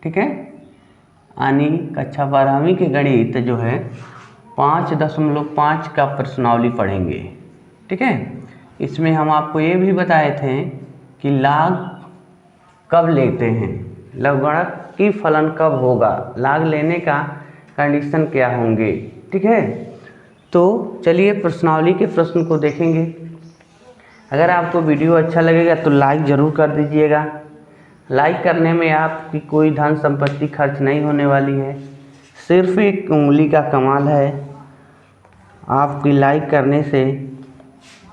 ठीक है, यानी कक्षा 12वीं के गणित जो है 5.5 का प्रश्नावली पढ़ेंगे। ठीक है, इसमें हम आपको ये भी बताए थे कि लाग कब लेते हैं, लघुगणक की फलन कब होगा, लाग लेने का कंडीशन क्या होंगे। ठीक है, तो चलिए प्रश्नावली के प्रश्न को देखेंगे। अगर आपको वीडियो अच्छा लगेगा तो लाइक ज़रूर कर दीजिएगा। लाइक करने में आपकी कोई धन संपत्ति खर्च नहीं होने वाली है, सिर्फ एक उंगली का कमाल है। आपकी लाइक करने से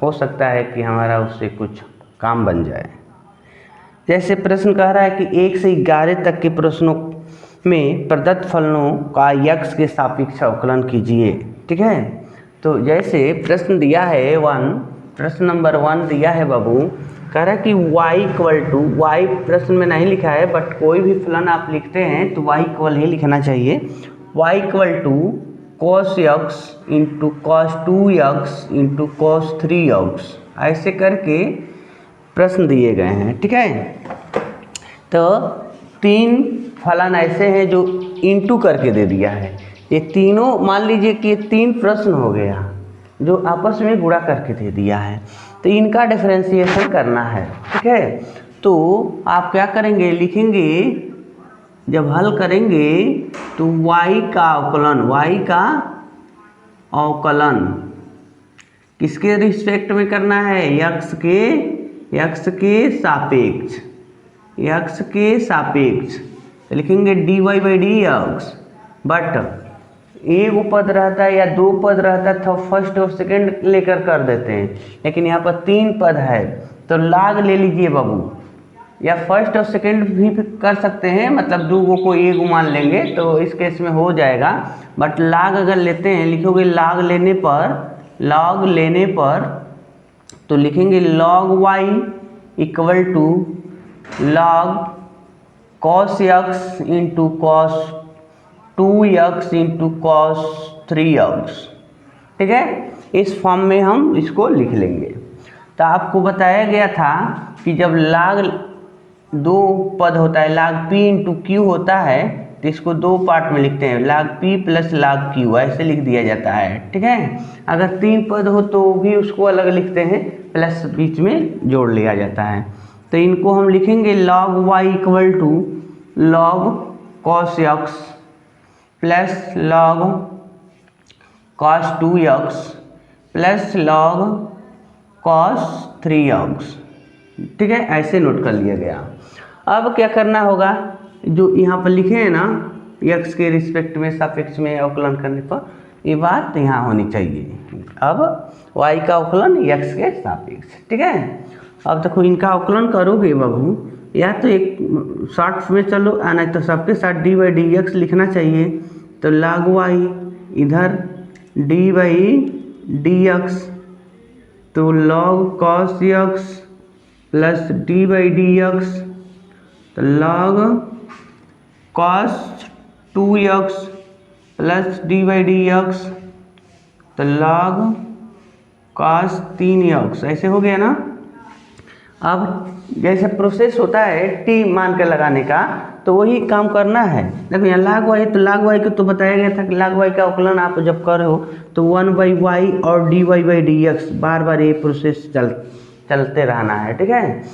हो सकता है कि हमारा उससे कुछ काम बन जाए। जैसे प्रश्न कह रहा है कि 1 से 11 तक के प्रश्नों में प्रदत्त फलनों का x के सापेक्ष अवकलन कीजिए। ठीक है, तो जैसे प्रश्न दिया है प्रश्न नंबर 1 दिया है बाबू, कह रहा है कि y प्रश्न में नहीं लिखा है, बट कोई भी फलन आप लिखते हैं तो y इक्वल ही लिखना चाहिए। y equal to cos x into cos 2x into cos 3x, ऐसे करके प्रश्न दिए गए हैं। ठीक है, तो 3 फलन ऐसे हैं जो इंटू करके दे दिया है। ये तीनों मान लीजिए कि ये 3 प्रश्न हो गया जो आपस में गुणा करके दे दिया है, तो इनका डिफरेंशिएशन करना है। ठीक है, तो आप क्या करेंगे, लिखेंगे, जब हल करेंगे तो y का अवकलन किसके रिस्पेक्ट में करना है, x के सापेक्ष, तो लिखेंगे dy/dx। बट एक पद रहता है या 2 पद रहता है तो फर्स्ट और सेकंड लेकर कर देते हैं, लेकिन यहाँ पर 3 पद है तो लाग ले लीजिए बाबू, या फर्स्ट और सेकंड भी कर सकते हैं, मतलब 2 को 1 मान लेंगे तो इस केस में हो जाएगा। बट लाग अगर लेते हैं, लिखोगे लाग लेने पर तो लिखेंगे log y equal to log cos x into cos 2x into cos 3x। ठीक है, इस फॉर्म में हम इसको लिख लेंगे। तो आपको बताया गया था कि जब लाग 2 पद होता है, लाग p इंटू क्यू होता है, तो इसको 2 पार्ट में लिखते हैं, लाग p प्लस लाग q, ऐसे लिख दिया जाता है। ठीक है, अगर 3 पद हो तो भी उसको अलग लिखते हैं, प्लस बीच में जोड़ लिया जाता है। तो इनको हम लिखेंगे log y equal to log cos x plus log cos 2x plus log cos 3x। ठीक है, ऐसे नोट कर लिया गया। अब क्या करना होगा, जो यहाँ पर लिखे हैं ना, x के रिस्पेक्ट में सापेक्ष में अवकलन करने पर ये बात यहाँ होनी चाहिए। अब y का अवकलन x के सापेक्ष। ठीक है, अब देखो इनका अवकलन करोगे बाबू, या तो एक शॉर्ट में चलो, नहीं तो सबके साथ dy/dx लिखना चाहिए। तो log y इधर dy/dx, तो log cos x plus dy/dx, तो log cos 2x plus dy/dx, तो log cos 3x, ऐसे हो गया ना। अब जैसे प्रोसेस होता है t मान के लगाने का, तो वही काम करना है। देखो यहाँ log y, तो log y को तो बताया गया था कि log y का अवकलन आप जब कर हो तो 1/y और dy/dx, बार बार ये प्रोसेस चलते रहना है। ठीक है,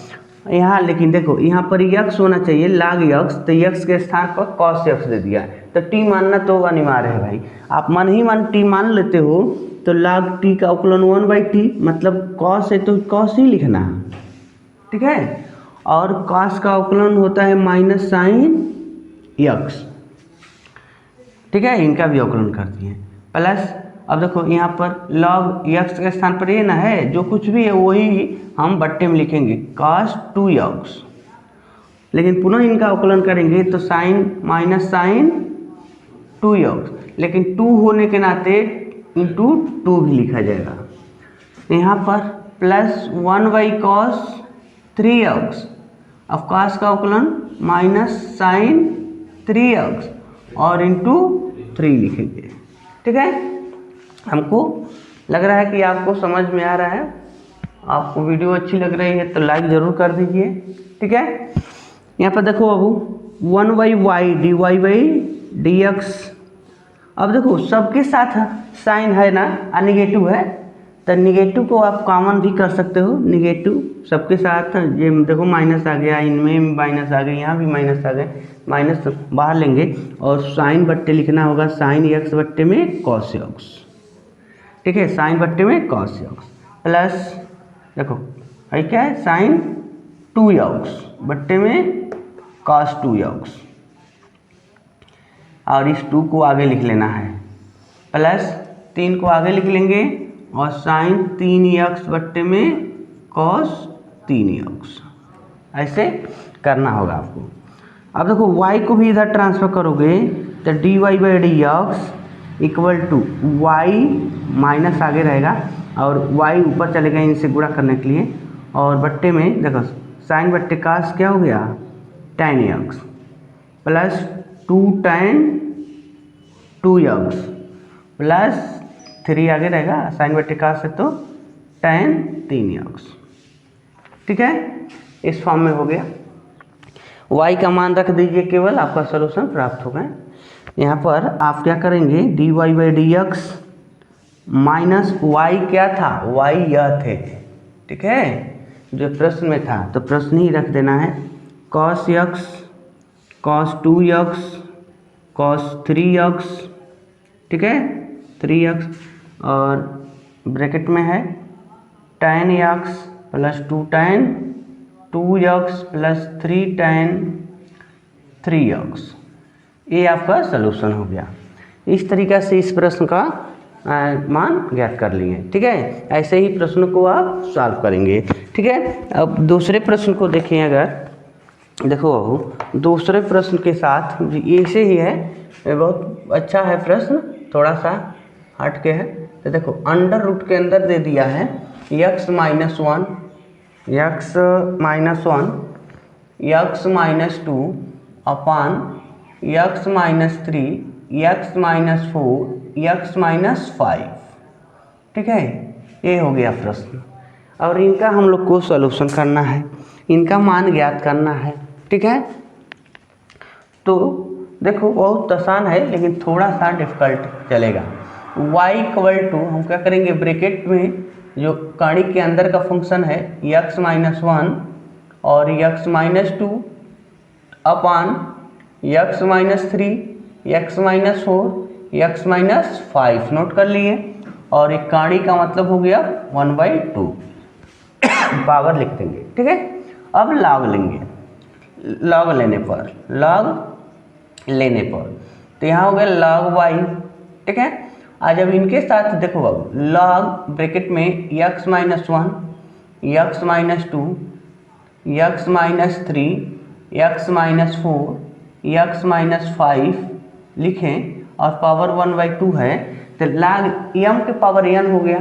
यहाँ लेकिन देखो यहाँ पर x होना चाहिए, log x, तो x के स्थान पर cos x दे दिया, तो t मानना तो अनिवार्य है भाई। आप t मान लेते हो तो log t का अवकलन 1/t, मतलब cos है तो cos ही लिखना है। ठीक है, और cos का अवकलन होता है माइनस साइन x। ठीक है, इनका भी अवकलन करती हैं प्लस। अब देखो यहाँ पर log x के स्थान पर ये ना है, जो कुछ भी है वही हम बट्टे में लिखेंगे cos 2x, लेकिन पुनः इनका अवकलन करेंगे तो साइन माइनस साइन 2x, लेकिन 2 होने के नाते इंटू 2 भी लिखा जाएगा। यहाँ पर प्लस 1/cos 3x, अब cos का अवकलन माइनस साइन 3x और इंटू 3 लिखेंगे। ठीक है, हमको लग रहा है कि आपको समझ में आ रहा है। आपको वीडियो अच्छी लग रही है तो लाइक ज़रूर कर दीजिए। ठीक है, यहाँ पर देखो बाबू, 1/y dy/dx। अब देखो सबके साथ साइन है ना, निगेटिव है, तो निगेटिव को आप कॉमन भी कर सकते हो। निगेटिव सबके साथ, ये देखो माइनस आ गया, इनमें माइनस आ गया, यहाँ भी माइनस आ गए, माइनस बाहर लेंगे और साइन बट्टे लिखना होगा, साइन x बट्टे में कॉस x। ठीक है, साइन बट्टे में कॉस x प्लस देखो है क्या है, साइन 2x बट्टे में कॉस 2x, और इस 2 को आगे लिख लेना है, प्लस 3 को आगे लिख लेंगे और साइन 3x बट्टे में कॉस 3x। ऐसे करना होगा आपको। अब देखो y को भी इधर ट्रांसफर करोगे तो dy/dx equal to y minus आगे रहेगा और y ऊपर चलेगा इनसे गुणा करने के लिए, और बट्टे में देखो साइन बट्टे कास क्या हो गया, tan x plus 2 tan 2x plus 3 आगे रहेगा, साइन बट्टे कास है तो tan 3x। ठीक है, इस फॉर्म में हो गया। y का मान रख दीजिए केवल, आपका सॉल्यूशन प्राप्त हो गया। यहाँ पर आप क्या करेंगे, dy/dx माइनस y क्या था, y यह थे। ठीक है, जो प्रश्न में था तो प्रश्न ही रख देना है, cos x cos 2x cos 3x। ठीक है, 3x और ब्रैकेट में है tan x plus 2 tan 2x plus 3 tan 3x। ये आपका सलूशन हो गया। इस तरीक़ा से इस प्रश्न का मान ज्ञात कर लिए। ठीक है, ऐसे ही प्रश्न को आप सॉल्व करेंगे। ठीक है, अब दूसरे प्रश्न को देखें। अगर देखो दूसरे प्रश्न के साथ ऐसे ही है, बहुत अच्छा है प्रश्न, थोड़ा सा हट के है। तो देखो अंडर रूट के अंदर दे दिया है x माइनस 1 x माइनस 2 अपान x minus 3 x minus 4 x minus 5। ठीक है, ये हो गया प्रश्न, और इनका हम लोग को सॉल्यूशन करना है, इनका मान ज्ञात करना है। ठीक है, तो देखो बहुत आसान है लेकिन थोड़ा सा डिफिकल्ट चलेगा। y इक्वल टू हम क्या करेंगे, ब्रैकेट में जो कड़ी के अंदर का फंक्शन है x माइनस 1 और x माइनस 2 अपान x minus 3 x minus 4 x minus 5 note कर लिए, और एक कड़ी का मतलब हो गया 1/2 पावर लिख देंगे। ठीक है, अब लॉग लेंगे, लॉग लेने पर तो यहाँ हो गया log y। ठीक है, आज जब इनके साथ देखो अब log ब्रैकेट में x minus 1 x minus 2 x minus 3 x minus 4 x minus 5 लिखें और पावर 1/2 है, तो log m के पावर n हो गया।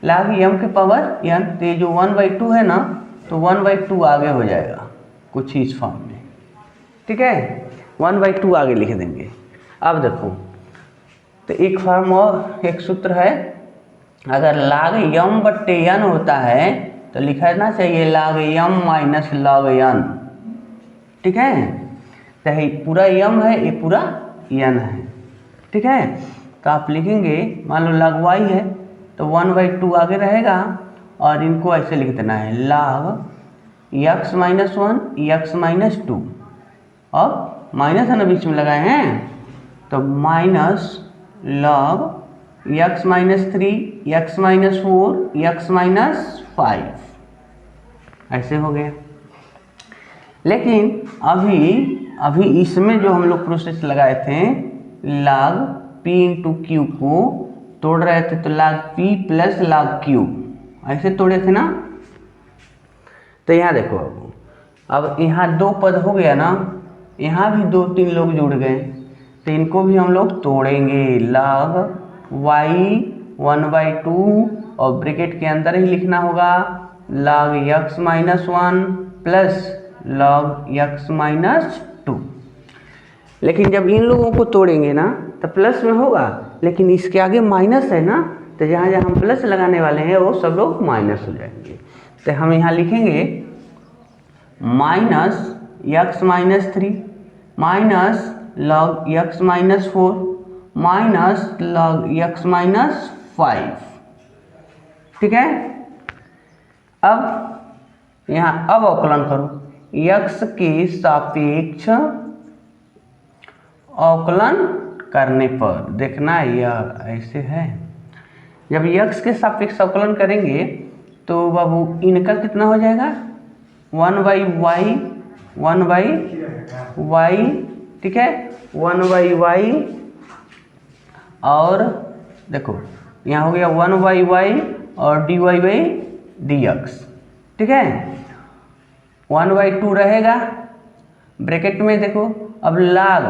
log m के पावर n, तो ये जो 1/2 है ना, तो 1/2 आगे हो जाएगा कुछ इस फॉर्म में। ठीक है, 1/2 आगे लिख देंगे। अब देखो तो एक फॉर्म और एक सूत्र है, अगर log m बट्टे n होता है तो लिखना चाहिए log m minus log n। ठीक है, तो ये पूरा m है, ये पूरा n है। ठीक है, तो आप लिखेंगे, मान लो log y है तो 1/2 आगे रहेगा, और इनको ऐसे लिख देना है log x minus 1 x minus 2, और माइनस है ना बीच में लगाए हैं, तो minus log x minus 3 x minus 4 x minus 5। ऐसे हो गया। लेकिन अभी इसमें जो हम लोग प्रोसेस लगाए थे, log p इंटू क्यू को तोड़ रहे थे, तो log p plus log q ऐसे तोड़े थे ना। तो यहाँ देखो अब यहाँ 2 पद हो गया ना, यहाँ भी 2-3 लोग जुड़ गए, तो इनको भी हम लोग तोड़ेंगे। log y 1/2 और ब्रैकेट के अंदर ही लिखना होगा log x minus 1 plus log x minus 2। लेकिन जब इन लोगों को तोड़ेंगे ना तो प्लस में होगा, लेकिन इसके आगे माइनस है ना, तो जहाँ जहाँ हम प्लस लगाने वाले हैं वो सब लोग माइनस हो जाएंगे। तो हम यहाँ लिखेंगे minus x minus 3 minus log x minus 4 minus log x minus 5। ठीक है, अब यहाँ अब अवकलन करो, x के सापेक्ष अवकलन करने पर देखना यह ऐसे है, जब x के सापेक्ष अवकलन करेंगे तो बाबू इनका कितना हो जाएगा 1/y, ठीक है 1/y, और देखो यहाँ हो गया 1/y और dy/dx, ठीक है 1/2 रहेगा ब्रैकेट में। देखो अब लाग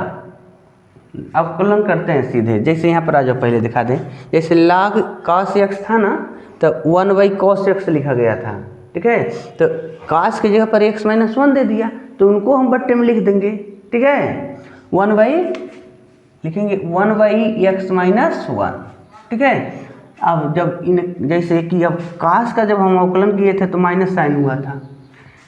अवकलन करते हैं सीधे, जैसे यहाँ पर आ जाओ, पहले दिखा दें, जैसे लाग cos x था ना तो 1/cos x लिखा गया था, ठीक है, तो cos की जगह पर x माइनस 1 दे दिया तो उनको हम बट्टे में लिख देंगे, ठीक है 1/, लिखेंगे 1/x माइनस 1, ठीक है। अब जब इन जैसे कि अब cos का जब हम अवकलन किए थे तो माइनस साइन हुआ था,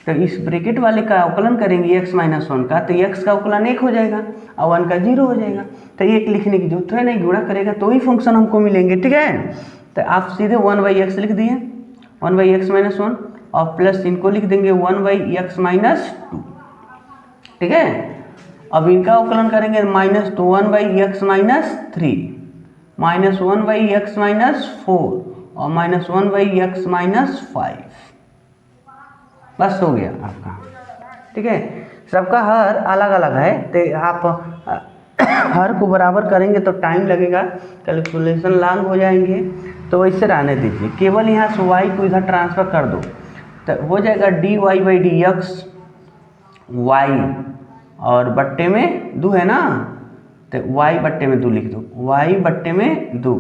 तो इस ब्रैकेट वाले का अवकलन करेंगे x माइनस 1 का, तो x का अवकलन 1 हो जाएगा और 1 का 0 हो जाएगा, तो 1 लिखने की जरूरत है नहीं, गुणा करेगा तो ही फंक्शन हमको मिलेंगे, ठीक है। तो आप सीधे 1/x लिख दिए 1/x माइनस 1 और प्लस इनको लिख देंगे 1/x माइनस 2, ठीक है। अब इनका अवकलन करेंगे माइनस तो 1/x minus 3 minus 1/x minus 4 और माइनस 1/x माइनस 5, बस हो गया आपका, ठीक है। सबका हर अलग अलग है, तो आप हर को बराबर करेंगे तो टाइम लगेगा, कैलकुलेशन लॉन्ग हो जाएंगे, तो वैसे रहने दीजिए। केवल यहाँ से y को इधर ट्रांसफ़र कर दो तो हो जाएगा dy/dx y, और बट्टे में 2 है ना, तो y बट्टे में 2 लिख दो, y बट्टे में 2,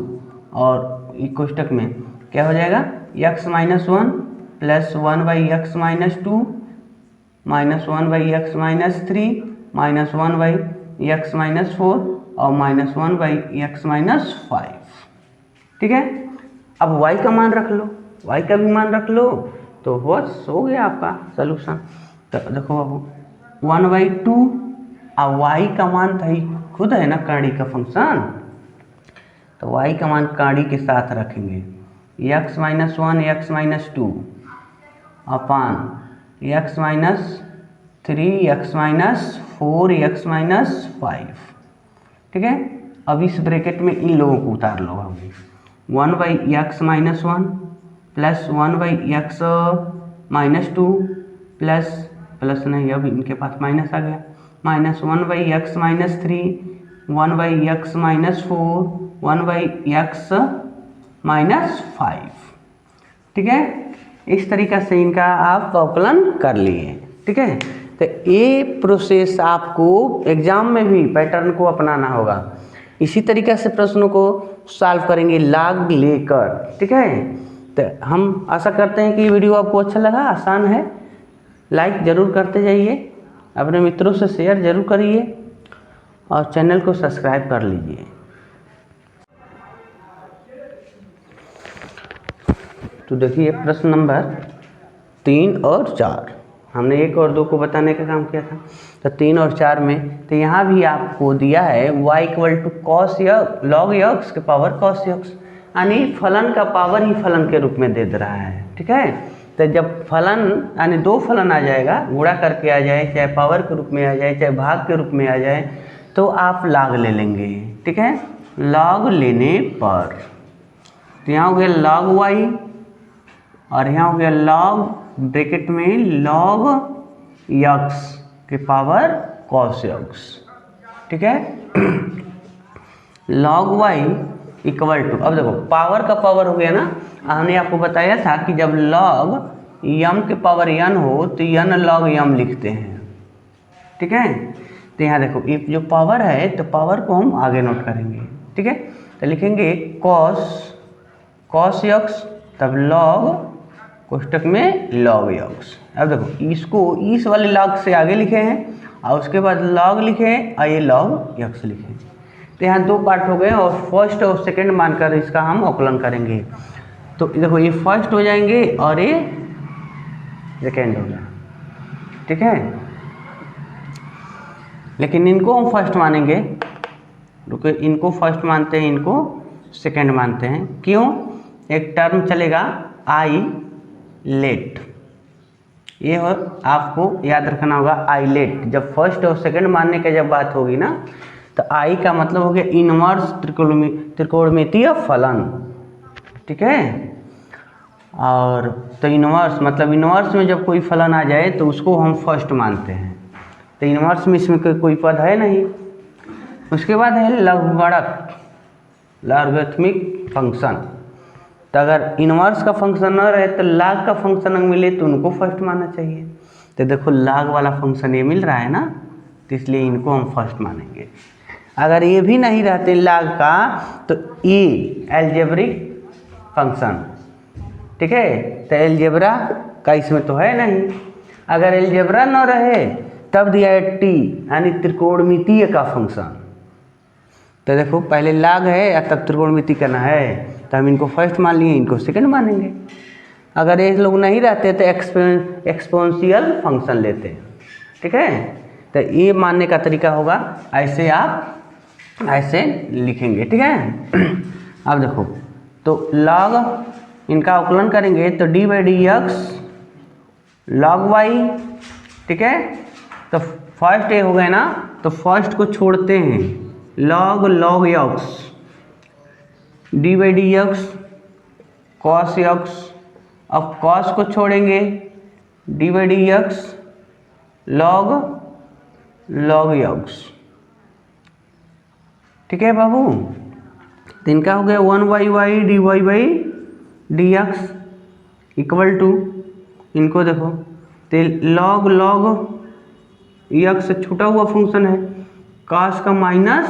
और ई कोष्टक में क्या हो जाएगा x minus 1 plus 1/x minus 2 minus 1/x minus 3 minus 1/x minus 4 और माइनस 1/x माइनस 5, ठीक है। अब y का मान रख लो, y का भी मान रख लो, तो बस हो गया आपका सलूशन। तो देखो बाबू 1/2 और y का मान था ही खुद है ना कड़ी का फंक्शन, तो y का मान कड़ी के साथ रखेंगे x माइनस 1 x माइनस 2 अपान x minus 3 x minus 4 x minus 5, ठीक है। अब इस ब्रैकेट में इन लोगों को उतार लो, 1/x minus 1 plus 1/x minus 2 plus नहीं, अब इनके पास माइनस आ गया, minus 1/x minus 3 1/x minus 4 1/x minus 5, ठीक है। इस तरीक़ा से इनका आप अवकलन कर लिए, ठीक है। तो ये प्रोसेस आपको एग्जाम में भी पैटर्न को अपनाना होगा, इसी तरीक़े से प्रश्नों को सॉल्व करेंगे लाग लेकर, ठीक है। तो हम आशा करते हैं कि ये वीडियो आपको अच्छा लगा, आसान है, लाइक ज़रूर करते जाइए, अपने मित्रों से शेयर ज़रूर करिए और चैनल को सब्सक्राइब कर लीजिए। तो देखिए प्रश्न नंबर 3 और 4, हमने 1 और 2 को बताने का काम किया था, तो 3 और 4 में तो यहाँ भी आपको दिया है y इक्वल टू कॉस या लॉग x के पावर कॉस x, यानी फलन का पावर ही फलन के रूप में दे रहा है, ठीक है। तो जब फलन यानी 2 फलन आ जाएगा, गुणा करके आ जाए, चाहे पावर के रूप में आ जाए, चाहे भाग के रूप में आ जाए, तो आप लॉग ले लेंगे, ठीक है। लॉग लेने पर तो यहाँ हो गया लॉग y और यहाँ हो गया लॉग ब्रैकेट में लॉग x के पावर कॉस x, ठीक है। लॉग y इक्वल टू, अब देखो पावर का पावर हो गया ना, हमने आपको बताया था कि जब लॉग m के पावर n हो तो n लॉग m लिखते हैं, ठीक है। तो यहाँ देखो ये जो पावर है तो पावर को हम आगे नोट करेंगे, ठीक है। तो लिखेंगे कॉस x तब लॉग कोष्टक में लॉग x। अब देखो इसको इस वाले लॉग से आगे लिखे हैं और उसके बाद लॉग लिखे और ये लॉग x लिखे, तो यहाँ 2 पार्ट हो गए और फर्स्ट और सेकंड मानकर इसका हम अवकलन करेंगे। तो देखो ये फर्स्ट हो जाएंगे और ये सेकेंड हो गया, ठीक है। लेकिन इनको हम फर्स्ट मानेंगे। रुको, इनको फर्स्ट मानते हैं, इनको सेकंड मानते हैं। क्यों? एक टर्म चलेगा आई लेट, ये हो आपको याद रखना होगा। आई लेट जब फर्स्ट और सेकंड मानने की जब बात होगी ना, तो आई का मतलब हो गया इनवर्स त्रिकोणमितीय फलन। ठीक है, और तो इनवर्स मतलब इनवर्स में जब कोई फलन आ जाए तो उसको हम फर्स्ट मानते हैं। तो इनवर्स में इसमें कोई पद है नहीं। उसके बाद है लघुगणक लॉगरिथमिक फंक्शन। तो अगर इनवर्स का फंक्शन न रहे तो लाग का फंक्शन मिले तो उनको फर्स्ट मानना चाहिए। तो देखो लाग वाला फंक्शन ये मिल रहा है ना, तो इसलिए इनको हम फर्स्ट मानेंगे। अगर ये भी नहीं रहते लाग का तो ये एल्जेब्रिक फंक्शन, ठीक है, तो एल्जेब्रा का इसमें तो है नहीं। अगर एल्जेब्रा न रहे तब दिया है टी यानी त्रिकोणमितीय का फंक्शन। तो देखो पहले लाग है या तब त्रिकोणमिति करना है, तो हम इनको फर्स्ट मान लिए, इनको सेकंड मानेंगे। अगर ये लोग नहीं रहते तो एक्सपोनेंशियल फंक्शन लेते हैं। ठीक है, तो ये मानने का तरीका होगा, ऐसे आप ऐसे लिखेंगे। ठीक है, अब देखो तो लॉग इनका अवकलन करेंगे तो d by d x log y. ठीक है, तो फर्स्ट ये हो गए ना, तो फर्स्ट को छोड़ते हैं, log log x d by d x cos x. अब कॉस को छोड़ेंगे, d by d x log log x. ठीक है बाबू, तो इनका हो गया 1/y dy by d x equal to, इनको देखो तो लॉग लॉग एक्स से छूटा हुआ फंक्शन है, कॉस का माइनस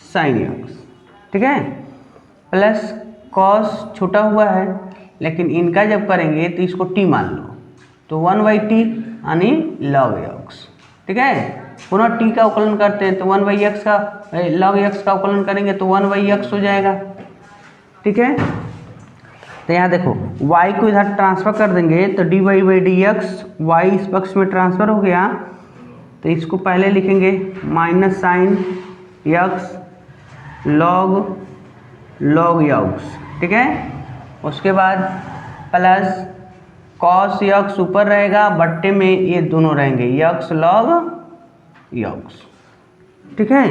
साइन एक्स। ठीक है, प्लस कॉस छूटा हुआ है, लेकिन इनका जब करेंगे तो इसको टी मान लो, तो 1/t यानी लॉग एक्स। ठीक है, पुनः टी का अवकलन करते हैं तो 1/x का लॉग एक्स का अवकलन करेंगे तो 1/x हो जाएगा। ठीक है, तो यहाँ देखो y को इधर ट्रांसफर कर देंगे तो dy by d x y इस पक्ष में ट्रांसफर हो गया, तो इसको पहले लिखेंगे minus sine x log log x. ठीक है, उसके बाद प्लस कॉस एक्स ऊपर रहेगा, बट्टे में ये दोनों रहेंगे एक्स लॉग एक्स। ठीक है,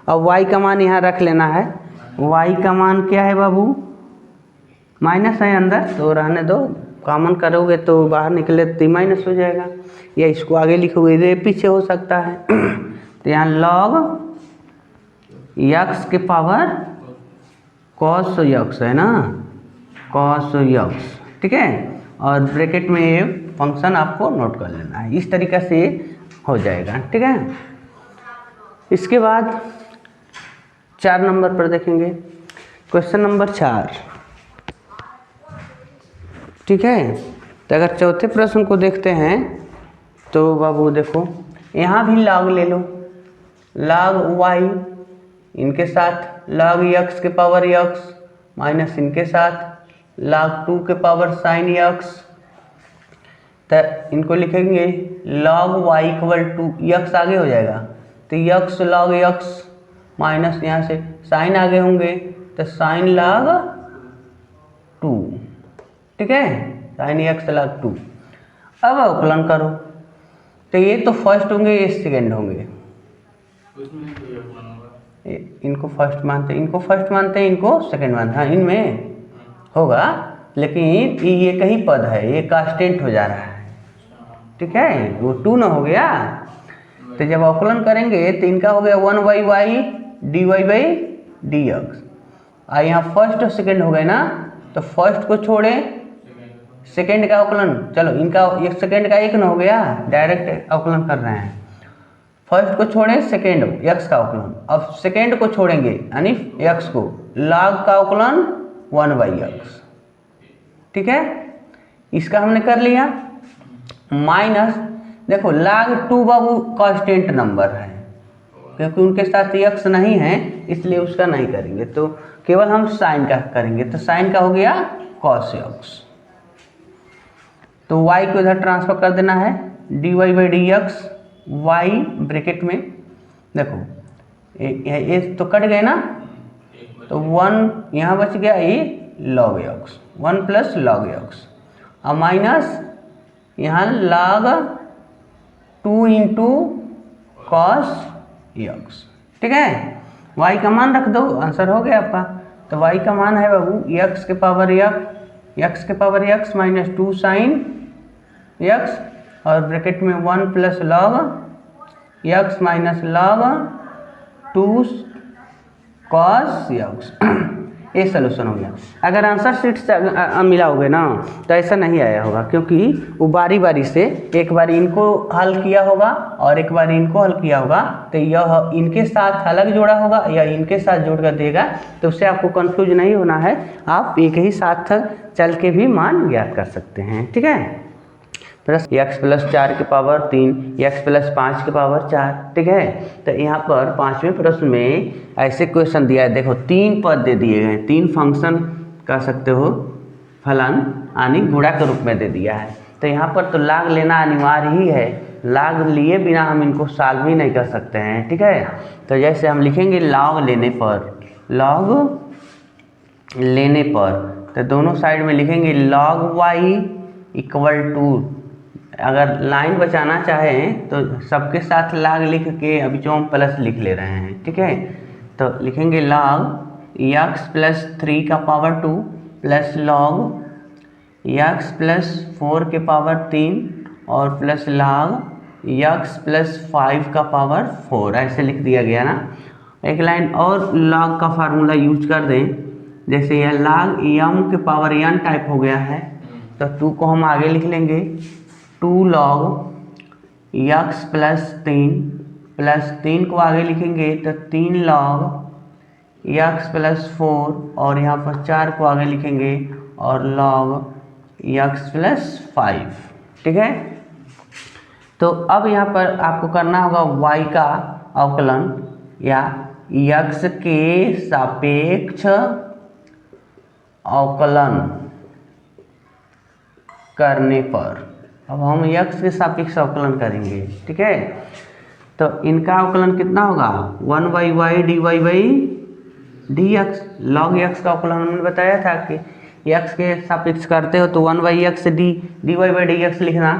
अब y का मान यहाँ रख लेना है। y का मान क्या है बाबू? माइनस है अंदर तो रहने दो, कॉमन करोगे तो बाहर निकले तो माइनस हो जाएगा, या इसको आगे लिखोगे ये पीछे हो सकता है। तो यहाँ लॉग एक्स के पावर कॉस एक्स है ना, कॉस एक्स। ठीक है, और ब्रैकेट में ये फंक्शन आपको नोट कर लेना है, इस तरीक़े से हो जाएगा। ठीक है, इसके बाद 4 नंबर पर देखेंगे, क्वेश्चन नंबर 4। ठीक है, तो अगर चौथे प्रश्न को देखते हैं तो बाबू देखो यहाँ भी लॉग ले लो, लॉग वाई इनके साथ लॉग एक्स के पावर एक्स माइनस इनके साथ लॉग 2 के पावर साइन एक्स। तो इनको लिखेंगे log y equal to x आगे हो जाएगा तो एक्स लॉग एक्स माइनस यहाँ से साइन आगे होंगे तो साइन लॉग 2। ठीक है, साइन एक्स लॉग 2। अब अवकलन करो तो ये तो फर्स्ट होंगे, ये सेकेंड होंगे। इनको फर्स्ट मानते हैं, इनको फर्स्ट मानते हैं, इनको सेकेंड मानते हैं। हाँ, इनमें होगा, लेकिन ये कहीं पद है, ये कांस्टेंट हो जा रहा है। ठीक है, वो 2 ना हो गया, तो जब अवकलन करेंगे तो इनका हो गया 1/y dy by d x. यहाँ फर्स्ट और सेकेंड हो गए ना, तो फर्स्ट को छोड़े सेकेंड का अवकलन, चलो इनका एक सेकेंड का एक ना हो गया, डायरेक्ट अवकलन कर रहे हैं। फर्स्ट को छोड़े सेकेंड एक्स का अवकलन, अब सेकेंड को छोड़ेंगे यानी एक्स को, लॉग का अवकलन 1/x। ठीक है, इसका हमने कर लिया। माइनस देखो log 2 बाबू कांस्टेंट नंबर है, क्योंकि उनके साथ एक्स नहीं है इसलिए उसका नहीं करेंगे, तो केवल हम साइन का करेंगे। तो साइन का हो गया कॉस एक्स, तो y को इधर ट्रांसफर कर देना है dy by d x y bracket में देखो ये तो कट गए ना, तो 1 यहाँ बच गया ये log x, 1 plus log x और माइनस यहाँ log 2 इंटू कॉस x। ठीक है, y का मान रख दो, आंसर हो गया आपका। तो y का मान है बाबू x के power x minus 2 sine x और ब्रैकेट में 1 plus log x minus log 2 cos x। ये सोल्यूशन हो गया। अगर आंसर शीट से मिलाओगे ना तो ऐसा नहीं आया होगा, क्योंकि वो बारी बारी से एक बार इनको हल किया होगा और एक बार इनको हल किया होगा, तो यह इनके साथ अलग जोड़ा होगा या इनके साथ जोड़ कर देगा, तो उससे आपको कंफ्यूज नहीं होना है। आप एक ही साथ चल के भी मान ज्ञात कर सकते हैं। ठीक है, प्लस x प्लस 4 के पावर 3, x प्लस 5 के पावर 4। ठीक है, तो यहाँ पर 5वें प्रश्न में ऐसे क्वेश्चन दिया है। देखो 3 पद दे दिए गए, 3 फंक्शन कर सकते हो, फलन यानी गुणा के रूप में दे दिया है। तो यहाँ पर तो log लेना अनिवार्य ही है, log लिए बिना हम इनको सॉल्व ही नहीं कर सकते हैं। ठीक है, तो जैसे हम लिखेंगे log लेने पर तो दोनों साइड में लिखेंगे log y इक्वल टू, अगर लाइन बचाना चाहें तो सबके साथ log लिख के अभी जो हम प्लस लिख ले रहे हैं। ठीक है, तो लिखेंगे log x प्लस 3 का power 2 plus log x plus 4 के पावर 3 और प्लस log x प्लस 5 का पावर 4, ऐसे लिख दिया गया ना। एक लाइन और log का फार्मूला यूज कर दें, जैसे यह log m के पावर n टाइप हो गया है, तो 2 को हम आगे लिख लेंगे 2 log x प्लस 3 को आगे लिखेंगे तो 3 log x प्लस 4 और यहाँ पर 4 को आगे लिखेंगे और log x प्लस 5। ठीक है, तो अब यहाँ पर आपको करना होगा y का अवकलन या x के सापेक्ष अवकलन करने पर, अब हम x के सापेक्ष अवकलन करेंगे। ठीक है, तो इनका अवकलन कितना होगा 1/y dy by dx। log x का अवकलन हमने बताया था कि x के सापेक्ष करते हो तो 1/x dy बाई dx लिखना।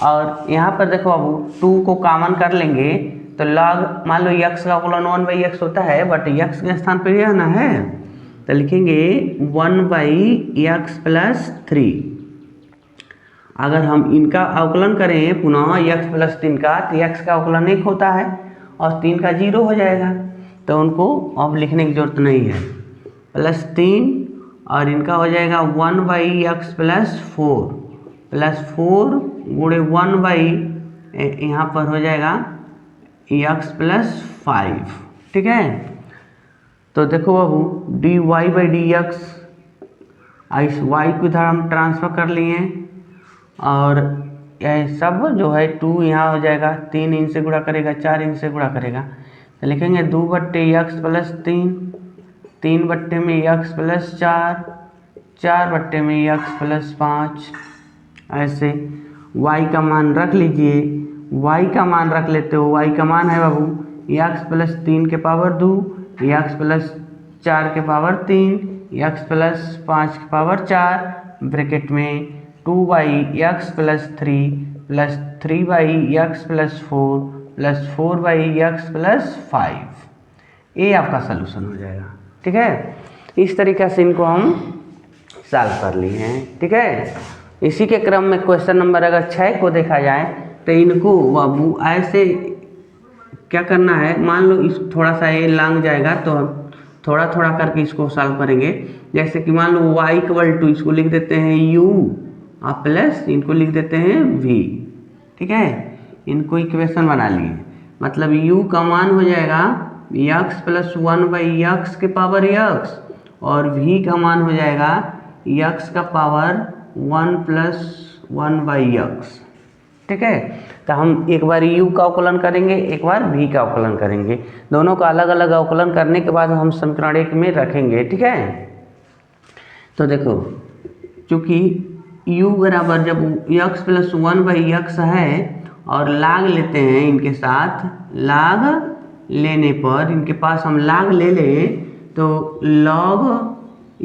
और यहाँ पर देखो अब 2 को कॉमन कर लेंगे तो log, मान लो x का अवकलन 1/x होता है, बट x के स्थान पर यह ना है, तो लिखेंगे 1/x प्लस 3। अगर हम इनका अवकलन करें पुनः x प्लस 3 का, तो x का अवकलन 1 होता है और 3 का 0 हो जाएगा, तो उनको अब लिखने की जरूरत नहीं है। प्लस 3 और इनका हो जाएगा 1/x प्लस 4 गुणे 1 यहाँ पर हो जाएगा x प्लस 5। ठीक है, तो देखो बाबू dy बाई dx, इस y को इधर हम ट्रांसफर कर लिए और यह सब जो है 2 यहाँ हो जाएगा, 3 इनसे गुणा करेगा, 4 इनसे गुणा करेगा, तो लिखेंगे 2/x प्लस 3 बट्टे में x प्लस 4 बट्टे में x प्लस 5। ऐसे y का मान रख लीजिए, y का मान रख लेते हो, y का मान है बाबू x प्लस 3 के पावर 2, x प्लस 4 के पावर 3, x प्लस 5 के पावर 4, ब्रैकेट में 2/x plus 3 plus 3/x plus 4 plus 4/x plus 5। ये आपका सलूशन हो जाएगा। ठीक है, इस तरीक़े से इनको हम सॉल्व कर लिए हैं। ठीक है, इसी के क्रम में क्वेश्चन नंबर अगर 6 को देखा जाए तो इनको बाबू ऐसे क्या करना है, मान लो इस थोड़ा सा ये लंघ जाएगा तो हम थोड़ा थोड़ा करके इसको सॉल्व करेंगे। जैसे कि मान लो y इक्वल टू, इसको लिख देते हैं u और प्लस इनको लिख देते हैं v। ठीक है, इनको इक्वेशन बना लिए, मतलब u का मान हो जाएगा x प्लस 1/x के पावर x और v का मान हो जाएगा x का पावर 1 प्लस 1/x। ठीक है, तो हम एक बार u का अवकलन करेंगे, एक बार v का अवकलन करेंगे, दोनों का अलग अलग अवकलन करने के बाद हम समीकरण 1 में रखेंगे। ठीक है, तो देखो चूँकि u बराबर जब x प्लस 1/x है और log लेते हैं इनके साथ, log लेने पर इनके पास हम log ले लें तो log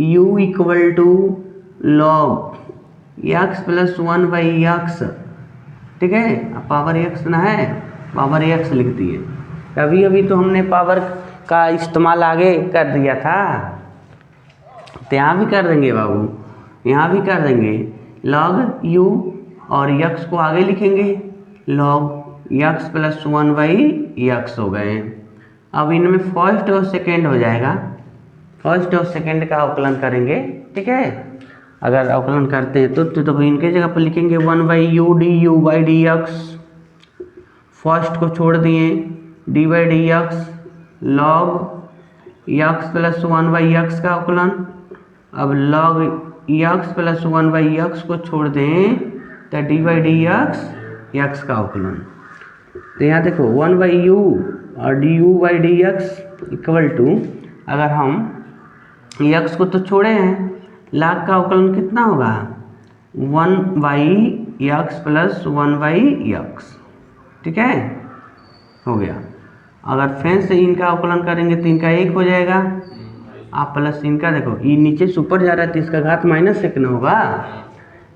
u equal to log x plus 1/x, ठीक है। अब पावर x ना है, पावर x लिख दिए। अभी अभी तो हमने पावर का इस्तेमाल आगे कर दिया था, तो यहाँ भी कर देंगे बाबू, यहाँ भी कर देंगे। log u और x को आगे लिखेंगे, log x प्लस 1/x हो गए। अब इनमें फर्स्ट और सेकेंड हो जाएगा, फर्स्ट और सेकेंड का अवकलन करेंगे, ठीक है। अगर अवकलन करते हैं तो इनके जगह पर लिखेंगे 1/u/dx, फर्स्ट को छोड़ दिए, d/dx log x plus 1/x का अवकलन। अब log x प्लस 1/x को छोड़ दें तो d/dx x का अवकलन। तो यहाँ देखो 1/u और du/dx इक्वल टू, अगर हम x को तो छोड़े हैं, log का अवकलन कितना होगा 1/x प्लस 1/x, ठीक है, हो गया। अगर फिर से इनका अवकलन करेंगे तो इनका 1 हो जाएगा, आप प्लस इनका देखो ये नीचे से ऊपर जा रहा है तो इसका घात -1 ना होगा,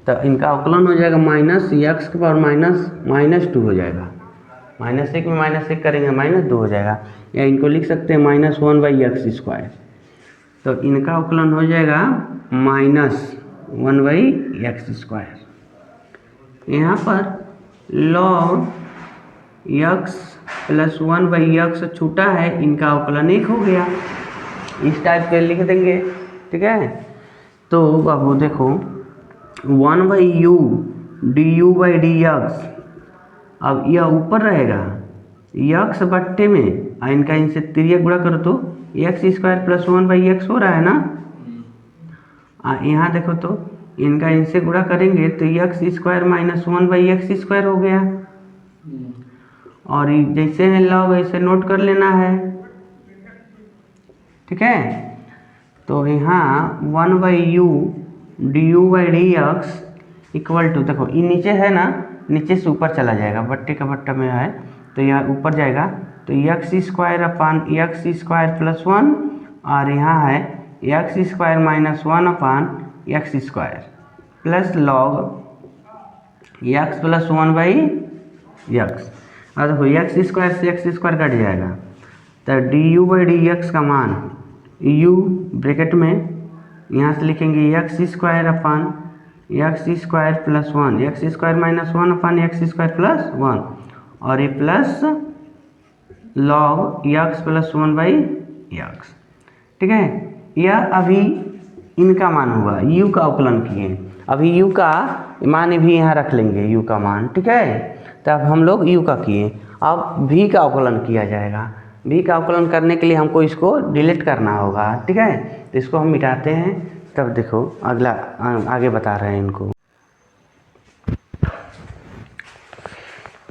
तो इनका अवकलन हो जाएगा -x के पावर -2 हो जाएगा। -1 में -1 करेंगे -2 हो जाएगा, या इनको लिख सकते हैं -1/x²। तो इनका अवकलन हो जाएगा -1/x²। यहाँ पर log x प्लस 1/x छूटा है, इनका अवकलन 1 हो गया, इस टाइप के लिख देंगे, ठीक है। तो बाबू देखो 1/u du/dx, अब यह ऊपर रहेगा x बट्टे में, इनका इनसे तिर्यक गुणा करो तो x² प्लस 1/x हो रहा है ना। यहाँ देखो तो इनका इनसे गुणा करेंगे तो x² माइनस 1/x² हो गया, और जैसे है log वैसे नोट कर लेना है, ठीक है। तो यहाँ 1/u du/dx इक्वल टू, देखो ये नीचे है ना, नीचे से ऊपर चला जाएगा, बट्टे का बट्टा में है तो यहाँ ऊपर जाएगा, तो x² अपान x² प्लस 1, और यहाँ है x² माइनस 1 अपान x² plus log x plus 1/x। और देखो x² से x² कट जाएगा, तो du/dx का मान u ब्रैकेट में यहाँ से लिखेंगे x² अपान x² प्लस 1, x² माइनस 1 अपान x² प्लस 1, और ये plus log x plus 1/x, ठीक है। यह अभी इनका मान हुआ, u का अवकलन किए, अभी u का मान भी यहाँ रख लेंगे, u का मान, ठीक है। तो अब हम लोग u का किए, अब v का अवकलन किया जाएगा। v का अवकलन करने के लिए हमको इसको डिलीट करना होगा, ठीक है। तो इसको हम मिटाते हैं, तब देखो अगला आगे बता रहे हैं इनको।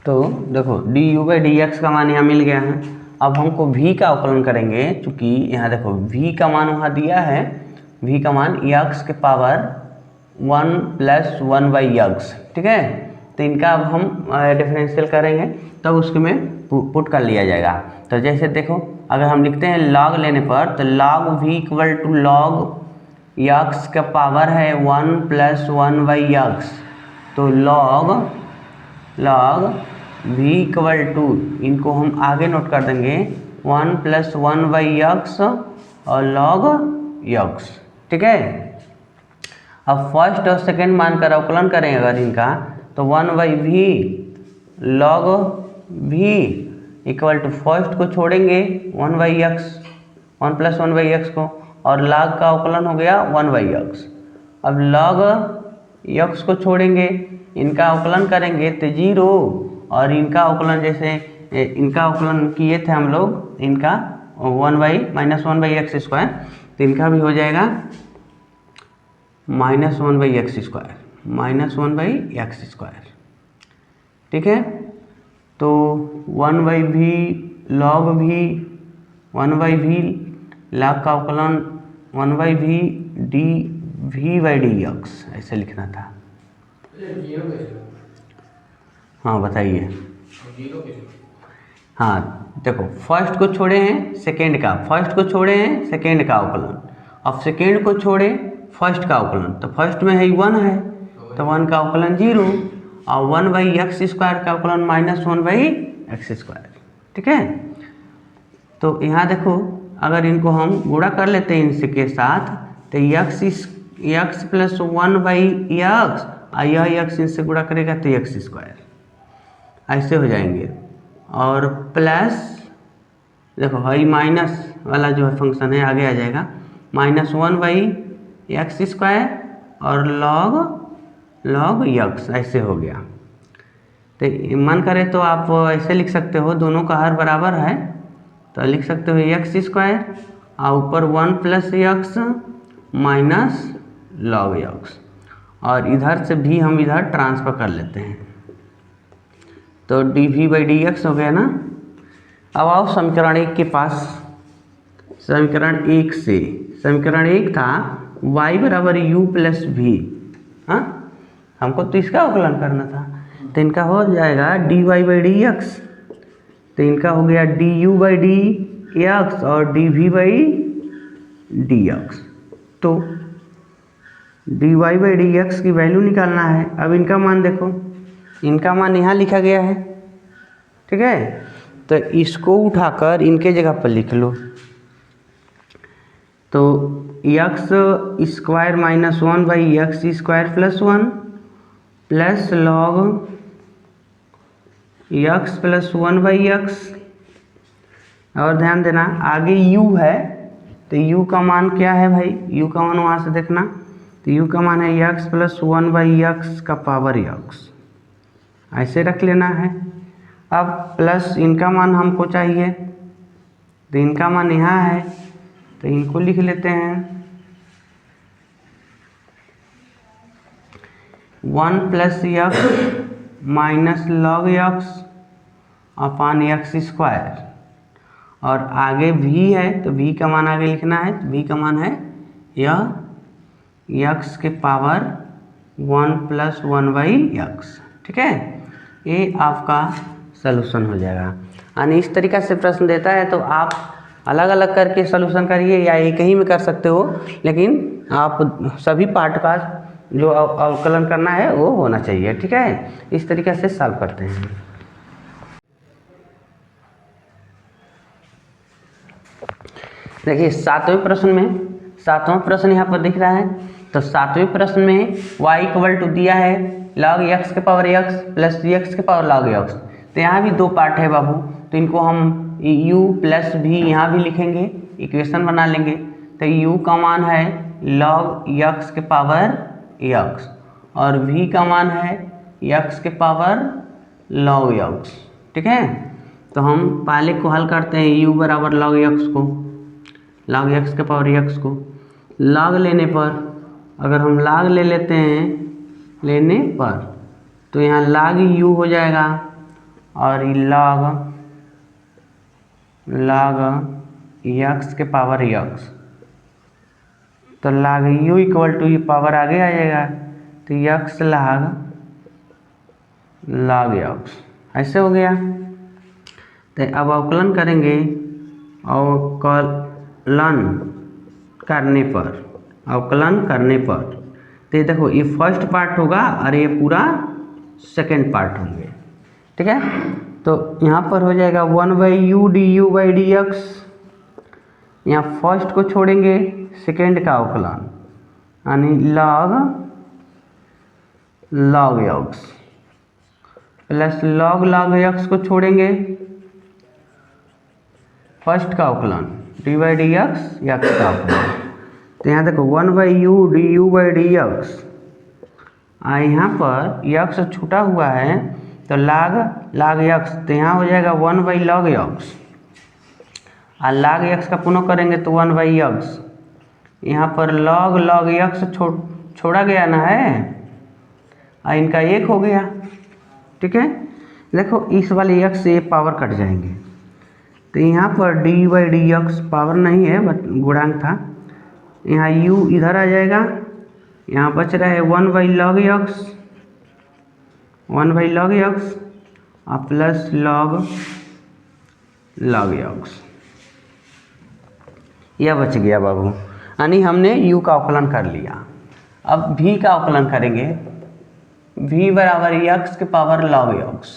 तो देखो du/dx का मान यहाँ मिल गया है। अब हमको v का अवकलन करेंगे, चूँकि यहाँ देखो v का मान वहाँ दिया है, v का मान x के पावर 1 प्लस 1/x, ठीक है। तो इनका अब हम डिफरेंशियल करेंगे, तब उसके में पुट कर लिया जाएगा। तो जैसे देखो अगर हम लिखते हैं log लेने पर, तो log v equal to log x का पावर है 1 प्लस 1/x, तो log v इक्वल टू, इनको हम आगे नोट कर देंगे 1 प्लस 1/x और log x, ठीक है। अब फर्स्ट और सेकेंड मानकर अवकलन करें अगर इनका, तो 1/v log v equal to, first को छोड़ेंगे 1/x, 1 प्लस 1/x को, और log का अवकलन हो गया 1/x। अब log x को छोड़ेंगे, इनका अवकलन करेंगे तो 0, और इनका अवकलन जैसे इनका अवकलन किए थे हम लोग, इनका 1/-1/x², तो इनका भी हो जाएगा -1/x², ठीक है। तो 1/v log v, 1/v log का अवकलन 1/v dv/dx, ऐसे लिखना था। हाँ बताइए। हाँ देखो, फर्स्ट को छोड़े हैं सेकेंड का, फर्स्ट को छोड़े हैं सेकेंड का अवकलन, अब सेकेंड को छोड़े फर्स्ट का अवकलन, तो फर्स्ट में है 1 है, तो 1 का अवकलन 0, और 1/x² का अवकलन -1/x²। ठीक है, तो यहाँ देखो अगर इनको हम गुणा कर लेते हैं इनसे के साथ, तो x + 1/x, और यह x इनसे गुणा करेगा तो x², ऐसे हो जाएंगे। और प्लस देखो भाई माइनस वाला जो है फंक्शन है आगे आ जाएगा, -1/x² और log x, ऐसे हो गया। तो मन करे तो आप ऐसे लिख सकते हो, दोनों का हर बराबर है तो लिख सकते हो x² और ऊपर 1 + x माइनस log x, और इधर से भी हम इधर ट्रांसफ़र कर लेते हैं, तो dv/dx हो गया ना। अब आओ समीकरण 1 के पास। समीकरण 1 से, समीकरण 1 था y = u + v, हाँ हमको तो इसका अवकलन करना था, तो इनका हो जाएगा dy/dx, तो इनका हो गया du/dx और dv/dx। तो dy/dx की वैल्यू निकालना है। अब इनका मान देखो, इनका मान यहाँ लिखा गया है, ठीक है, तो इसको उठाकर इनके जगह पर लिख लो, तो x² - 1/x² + 1 plus log x + 1/x, और ध्यान देना आगे u है, तो u का मान क्या है भाई, u का मान वहाँ से देखना, तो u का मान है x + 1/x⁻x, ऐसे रख लेना है। अब प्लस इनका मान हमको चाहिए, तो इनका मान यहाँ है, तो इनको लिख लेते हैं 1 + x माइनस log x अपान x², और आगे v है तो v का मान आगे लिखना है, तो v का मान है यह x⁻1 + 1/x। ठीक है, ये आपका सलूशन हो जाएगा। यानी इस तरीक़ा से प्रश्न देता है तो आप अलग अलग करके सलूशन करिए या एक ही में कर सकते हो, लेकिन आप सभी पार्ट का जो अवकलन करना है वो होना चाहिए। ठीक है, इस तरीक़े से सॉल्व करते हैं। देखिए सातवें प्रश्न यहाँ पर दिख रहा है, तो सातवें प्रश्न में y = दिया है log x⁻x + x⁻log x, तो यहाँ भी दो पार्ट है बाबू, तो इनको हम u + v यहाँ भी लिखेंगे, इक्वेशन बना लेंगे, तो u का मान है log x⁻x और v का मान है x⁻log x। ठीक है, तो हम पहले को हल करते हैं, u = log x को, log x⁻x को log लेने पर, अगर हम log ले लेते हैं लेने पर, तो यहाँ log u हो जाएगा और log x⁻x, तो log u = ये पावर आगे आ जाएगा, तो x log x, ऐसे हो गया। तो अब अवकलन करेंगे, अवकलन करने पर तो ये देखो ये फर्स्ट पार्ट होगा और ये पूरा सेकंड पार्ट होंगे। ठीक है, तो यहाँ पर हो जाएगा 1/u du/dx, यहाँ फर्स्ट को छोड़ेंगे सेकंड का अवकलन, यानी log x plus log x को छोड़ेंगे फर्स्ट का अवकलन d/dx x का अवकलन, तो यहाँ देखो 1/u du/dx, यहाँ पर x छूटा हुआ है तो log x, तो यहाँ हो जाएगा 1/log x, और log x का पुनः करेंगे तो 1/x, यहाँ पर log x छोड़ा गया ना है, और इनका 1 हो गया। ठीक है, देखो इस वाले x से ये पावर कट जाएंगे, तो यहाँ पर d/dx पावर नहीं है बट गुणांक था, यहाँ u इधर आ जाएगा, यहाँ बच रहा है 1/log x और प्लस log log x। यह बच गया बाबू, यानी हमने u का अवकलन कर लिया। अब v का अवकलन करेंगे, v बराबर x के पावर log x।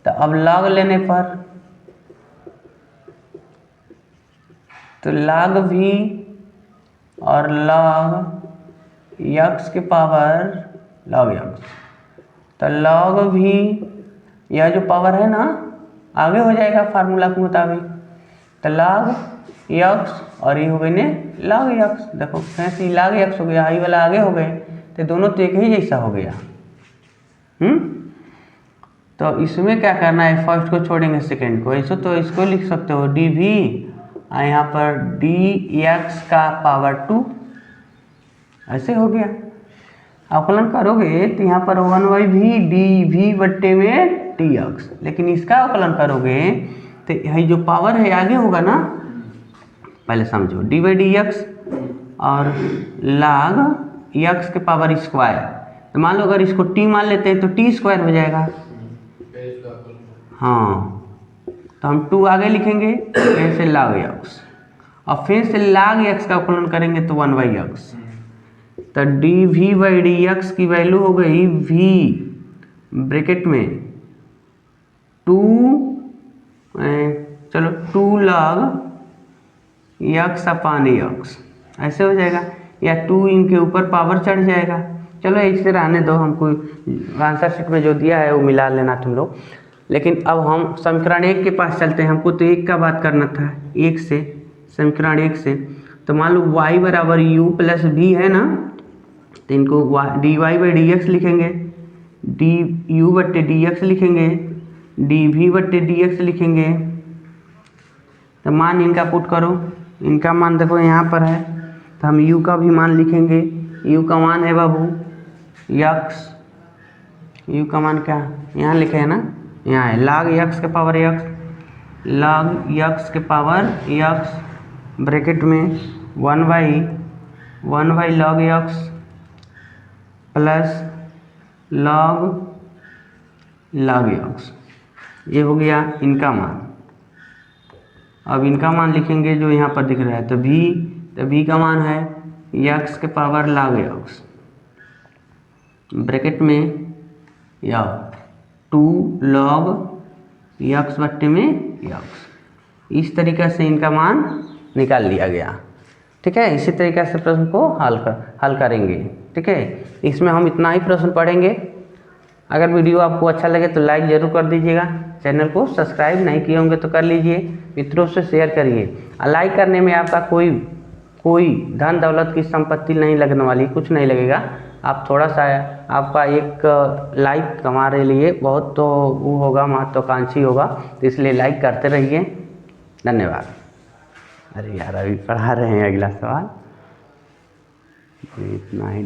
तो अब log लेने पर तो log v और log x के पावर log x, तो log v यह जो पावर है ना आगे हो जाएगा फार्मूला के मुताबिक, तो log x और ये हो गई ने log x। देखो कैसे log x हो गया, आई वाला आगे हो गए, तो दोनों तो एक ही जैसा हो गया। तो इसमें क्या करना है, फर्स्ट को छोड़ेंगे सेकंड को, ऐसे तो इसको लिख सकते हो dv और यहाँ पर dx का पावर 2, ऐसे हो गया। अवकलन करोगे तो यहाँ पर 1/v dv बट्टे में dx, लेकिन इसका अवकलन करोगे तो यही जो पावर है आगे होगा ना, पहले समझो d/dx और log x के पावर स्क्वायर। तो मान लो अगर इसको t मान लेते हैं तो t स्क्वायर हो जाएगा। हाँ, तो हम 2 आगे लिखेंगे, फिर से log x और फिर से log x का अवकलन करेंगे तो 1/x। तो dv/dx की वैल्यू हो गई v ब्रैकेट में 2 चलो 2 log x अपान x, ऐसे हो जाएगा, या 2 इनके ऊपर पावर चढ़ जाएगा। चलो इससे रहने दो, हमको आंसर शीट में जो दिया है वो मिला लेना तुम लोग। लेकिन अब हम समीकरण 1 के पास चलते हैं, हमको तो 1 का बात करना था, 1 से समीकरण 1 से। तो मान लो y बराबर u प्लस v है ना, तो इनको dy/dx लिखेंगे, du बट्टे dx लिखेंगे, dv बट्टे dx लिखेंगे। तो मान इनका पुट करो, इनका मान देखो यहाँ पर है, तो हम u का भी मान लिखेंगे। u का मान है बाबू x, u का मान क्या यहाँ लिखे है ना, यहाँ है log x के पावर x, log x के पावर x ब्रैकेट में 1/log x plus log x, ये हो गया इनका मान। अब इनका मान लिखेंगे जो यहाँ पर दिख रहा है, तो v का मान है x के पावर log x ब्रैकेट में या 2 log x बट्टे में x। इस तरीक़े से इनका मान निकाल लिया गया। ठीक है, इसी तरीक़े से प्रश्न को हल करेंगे। ठीक है, इसमें हम इतना ही प्रश्न पढ़ेंगे। अगर वीडियो आपको अच्छा लगे तो लाइक ज़रूर कर दीजिएगा, चैनल को सब्सक्राइब नहीं किए होंगे तो कर लीजिए, मित्रों से शेयर करिए। लाइक करने में आपका कोई धन दौलत की संपत्ति नहीं लगने वाली, कुछ नहीं लगेगा। आप थोड़ा सा आपका एक लाइक हमारे लिए बहुत तो वो होगा, महत्वाकांक्षी होगा, तो इसलिए लाइक करते रहिए। धन्यवाद। अरे यार अभी पढ़ा रहे हैं अगला सवाल, इतना ही।